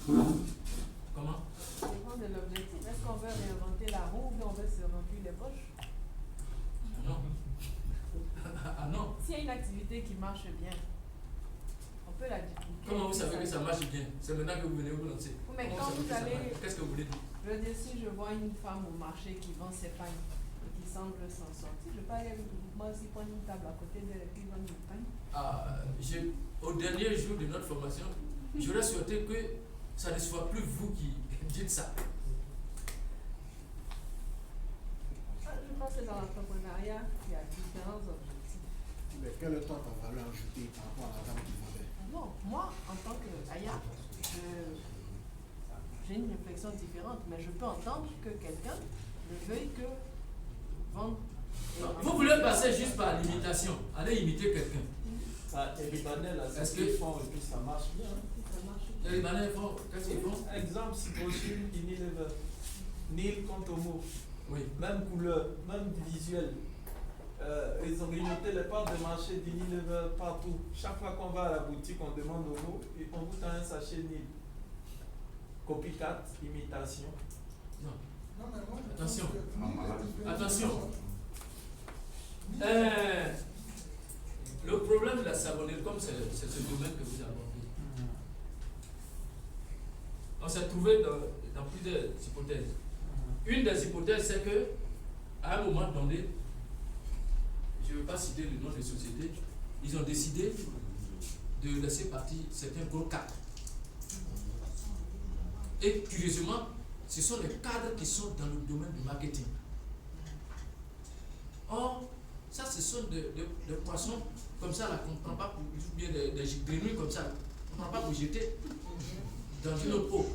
Comment? Ça dépend de l'objectif. Est-ce qu'on veut réinventer la roue ou bien on veut se remplir les poches? Non. Ah non. S'il y a une activité qui marche bien, on peut la dupliquer. Comment vous savez que ça marche bien? C'est maintenant que vous venez vous lancer. Mais quand vous allez... Qu'est-ce que vous voulez dire? Je veux dire, si je vois une femme au marché qui vend ses pagnes et qui semble s'en sortir, je peux aller moi aussi prendre une table à côté d'elle et puis vendre mes pagnes. Au dernier jour de notre formation, j'aurais souhaité que ça ne soit plus vous qui dites ça. Je pense que dans l'entrepreneuriat, il y a différents objectifs. Mais quelle est ta valeur ajoutée par rapport à la dame qui vendait? Non, moi, en tant qu'Aya, j'ai une réflexion différente, mais je peux entendre que quelqu'un ne veuille que vendre. Vous voulez passer juste par l'imitation. Allez imiter quelqu'un. Les Libanais, là, c'est Est-ce ce qu'ils que- font et puis ça marche bien. Ça marche. Les Libanais font, qu'est-ce qu'ils font? Exemple, si brochure Unilever, Nil Contomo, Oui. même couleur, même visuel. Ils ont grignoté les parts de marché d'Unilever partout. Chaque fois qu'on va à la boutique, on demande au mot et on vous tend un sachet Nil. Copycat, imitation. Non. Non, mais moi, je Attention. pense que- Attention. Le problème de la savonnerie, comme c'est ce domaine que vous abordez, on s'est trouvé dans plusieurs hypothèses. Une des hypothèses, c'est que à un moment donné, je ne veux pas citer le nom des sociétés, ils ont décidé de laisser partir certains gros cadres. Et curieusement, ce sont les cadres qui sont dans le domaine du marketing. Or, ça, ce sont des poissons comme ça, là, qu'on ne prend pas pour, ou bien des grenouilles comme ça, on ne prend pas pour jeter dans une autre eau.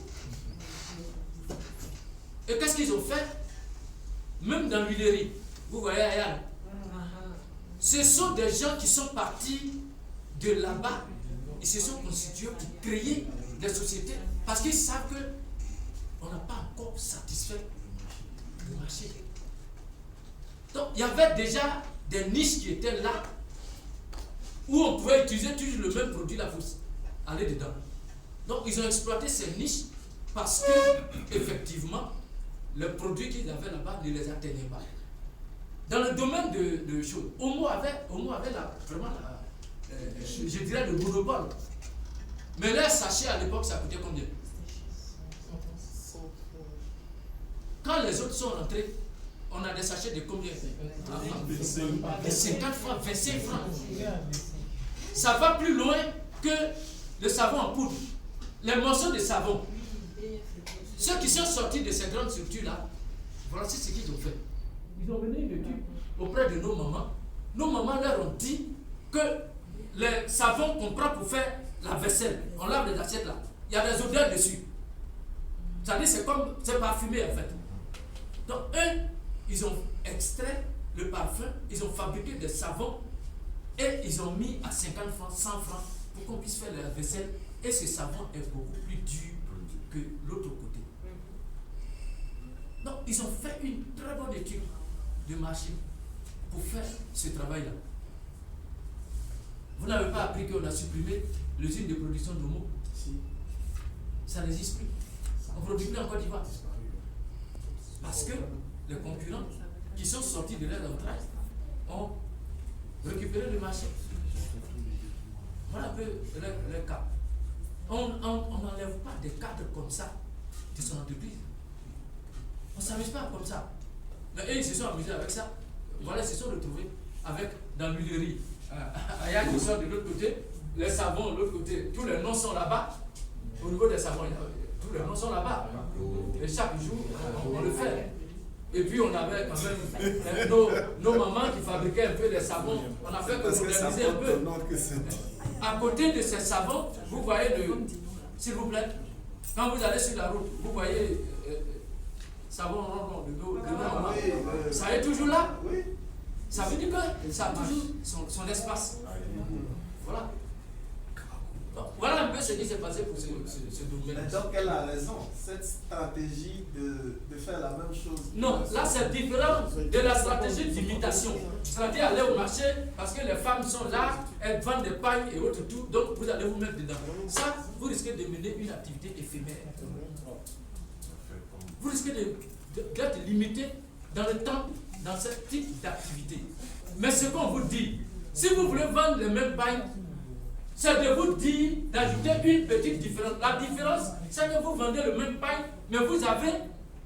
Et qu'est-ce qu'ils ont fait? Même dans l'huilerie, vous voyez Ayane, ce sont des gens qui sont partis de là-bas, ils se sont constitués pour créer des sociétés parce qu'ils savent qu'on n'a pas encore satisfait le marché. Donc, il y avait déjà des niches qui étaient là où on pouvait utiliser toujours le même produit là pour aller dedans. Donc, ils ont exploité ces niches parce que, effectivement, le produit qu'ils avaient là-bas ne les atteignait pas. Dans le domaine de choses, Omo avait vraiment je dirais le monopole. Mais leur sachet à l'époque, ça coûtait combien? Quand les autres sont rentrés, on a des sachets de combien? De 50 francs, 25 francs. Ça va plus loin que le savon en poudre. Les morceaux de savon. Ceux qui sont sortis de ces grandes structures-là, voici ce qu'ils ont fait. Ils ont mené une étude auprès de nos mamans. Nos mamans leur ont dit que les savons qu'on prend pour faire la vaisselle, on lave les assiettes là, il y a des odeurs dessus. C'est-à-dire c'est parfumé en fait. Donc eux, ils ont extrait le parfum, ils ont fabriqué des savons et ils ont mis à 50 francs, 100 francs pour qu'on puisse faire la vaisselle. Et ce savon est beaucoup plus dur que l'autre côté. Donc ils ont fait une très bonne étude de marché pour faire ce travail-là. Vous n'avez pas appris qu'on a supprimé l'usine de production d'Omo? Si. Ça n'existe plus. On ne produit plus en Côte d'Ivoire. Parce que les concurrents qui sont sortis de leur entrée ont récupéré le marché. Voilà un peu le cas. On n'enlève pas des cadres comme ça de son entreprise. On ne s'amuse pas comme ça. Mais eux, ils se sont amusés avec ça. Voilà, ils se sont retrouvés avec, dans l'huilerie. Aya qui sort de l'autre côté, les savons de l'autre côté, tous les noms sont là-bas. Au niveau des savons, tous les noms sont là-bas. Et chaque jour, on le fait. Et puis on avait quand même nos mamans qui fabriquaient un peu des savons. On a fait que moderniser un peu. À côté de ces savons, vous voyez s'il vous plaît, quand vous allez sur la route, vous voyez savon rond de dos, ça est toujours là. Ça veut dire que ça a toujours son espace. Voilà. Donc, voilà un peu ce qui s'est passé pour ce domaine. Mais donc elle a raison, cette stratégie de faire la même chose. Non, là c'est différent de la stratégie d'imitation. C'est-à-dire aller au marché parce que les femmes sont là, elles vendent des pagnes et autres tout, donc vous allez vous mettre dedans. Ça, vous risquez de mener une activité éphémère. Vous risquez d'être limité dans le temps, dans ce type d'activité. Mais ce qu'on vous dit, si vous voulez vendre les mêmes pagnes, c'est de vous dire d'ajouter une petite différence. La différence, c'est que vous vendez le même pain, mais vous avez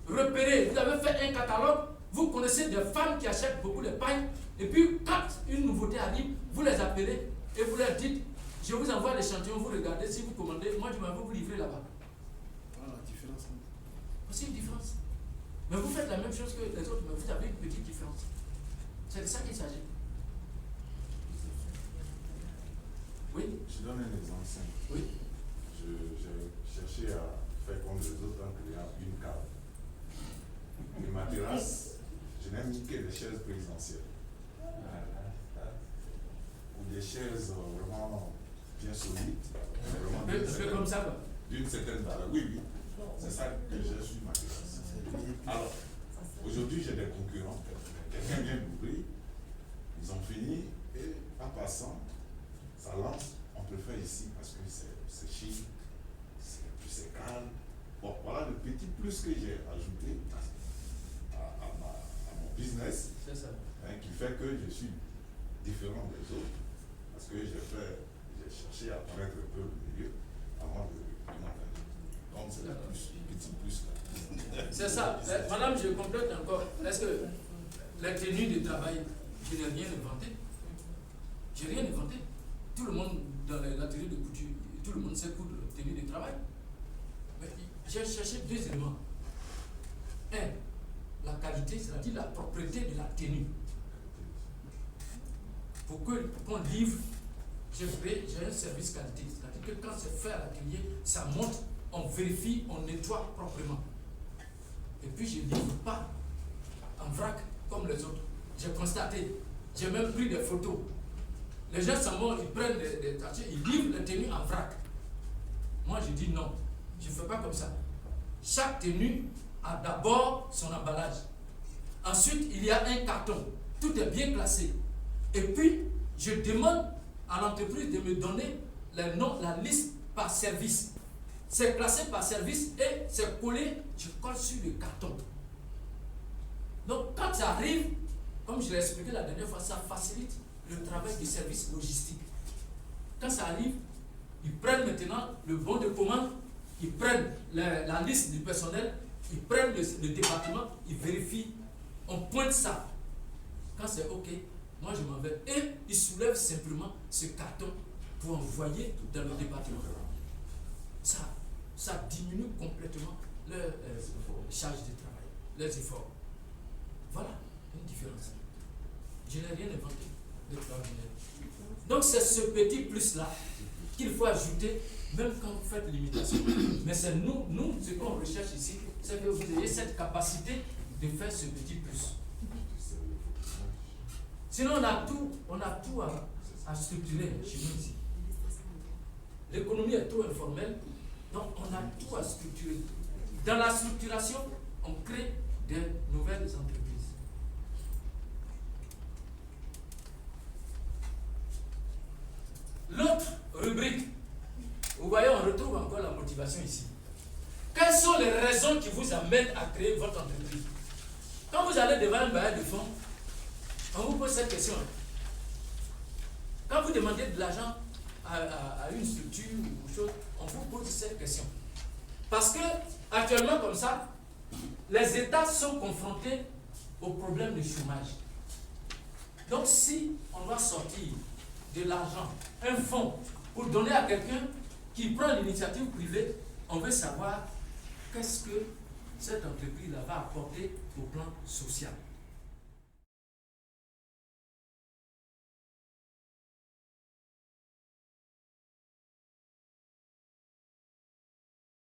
repéré, vous avez fait un catalogue, vous connaissez des femmes qui achètent beaucoup de pain, et puis quand une nouveauté arrive, vous les appelez et vous leur dites, je vous envoie l'échantillon, vous regardez, si vous commandez, moi je m'en vais vous livrer là-bas. Voilà la différence. C'est une différence. Mais vous faites la même chose que les autres, mais vous avez une petite différence. C'est de ça qu'il s'agit. Oui. Je donne un exemple simple. Oui. J'ai cherché à faire comme les autres en créant une cave. Et ma terrasse, je n'ai mis que des chaises présidentielles. Ou des chaises vraiment bien solides. Un peu comme ça, quoi. D'une certaine valeur. Oui, oui. C'est ça que j'ai sur ma terrasse. Alors, aujourd'hui, j'ai des concurrents. Quelqu'un vient d'ouvrir. Ils ont fini et en passant, ça lance, on peut le faire ici parce que c'est chic, c'est calme. Bon, voilà le petit plus que j'ai ajouté à mon business, qui fait que je suis différent des autres parce que j'ai cherché à connaître un peu le milieu avant de m'entraîner. Donc c'est le petit plus là. C'est ça. Madame, je complète encore. Est-ce que les tenues de travail, je n'ai rien inventé? J'ai rien inventé. Tout le monde dans l'atelier de couture, tout le monde sait coudre la tenue de travail. Mais j'ai cherché deux éléments. Un, la qualité, c'est-à-dire la propreté de la tenue. Pour qu'on livre, j'ai un service qualité. C'est-à-dire que quand c'est fait à l'atelier, ça monte, on vérifie, on nettoie proprement. Et puis je ne livre pas en vrac comme les autres. J'ai constaté, j'ai même pris des photos. Les gens s'en vont, ils prennent des tâches, ils livrent les tenues en vrac. Moi, je dis non, je ne fais pas comme ça. Chaque tenue a d'abord son emballage. Ensuite, il y a un carton. Tout est bien classé. Et puis, je demande à l'entreprise de me donner les noms, la liste par service. C'est classé par service et c'est collé, je colle sur le carton. Donc, quand ça arrive, comme je l'ai expliqué la dernière fois, ça facilite le travail du service logistique. Quand ça arrive, ils prennent maintenant le bon de commande, ils prennent la liste du personnel, ils prennent le département, ils vérifient, on pointe ça. Quand c'est OK, moi je m'en vais. Et ils soulèvent simplement ce carton pour envoyer dans le département. Ça diminue complètement leur charge de travail, leurs efforts. Voilà une différence. Je n'ai rien inventé d'extraordinaire. Donc c'est ce petit plus-là qu'il faut ajouter, même quand vous faites l'imitation. Mais c'est nous, ce qu'on recherche ici, c'est que vous ayez cette capacité de faire ce petit plus. Sinon, on a tout à structurer chez nous ici. L'économie est trop informelle, donc on a tout à structurer. Dans la structuration, on crée de nouvelles entreprises. L'autre rubrique, vous voyez, on retrouve encore la motivation ici. Quelles sont les raisons qui vous amènent à créer votre entreprise? Quand vous allez devant un bailleur de fonds, on vous pose cette question. Quand vous demandez de l'argent à une structure ou chose, on vous pose cette question. Parce que, actuellement, comme ça, les États sont confrontés au problème du chômage. Donc, si on doit sortir de l'argent, un fonds, pour donner à quelqu'un qui prend l'initiative privée, on veut savoir qu'est-ce que cette entreprise va apporter au plan social.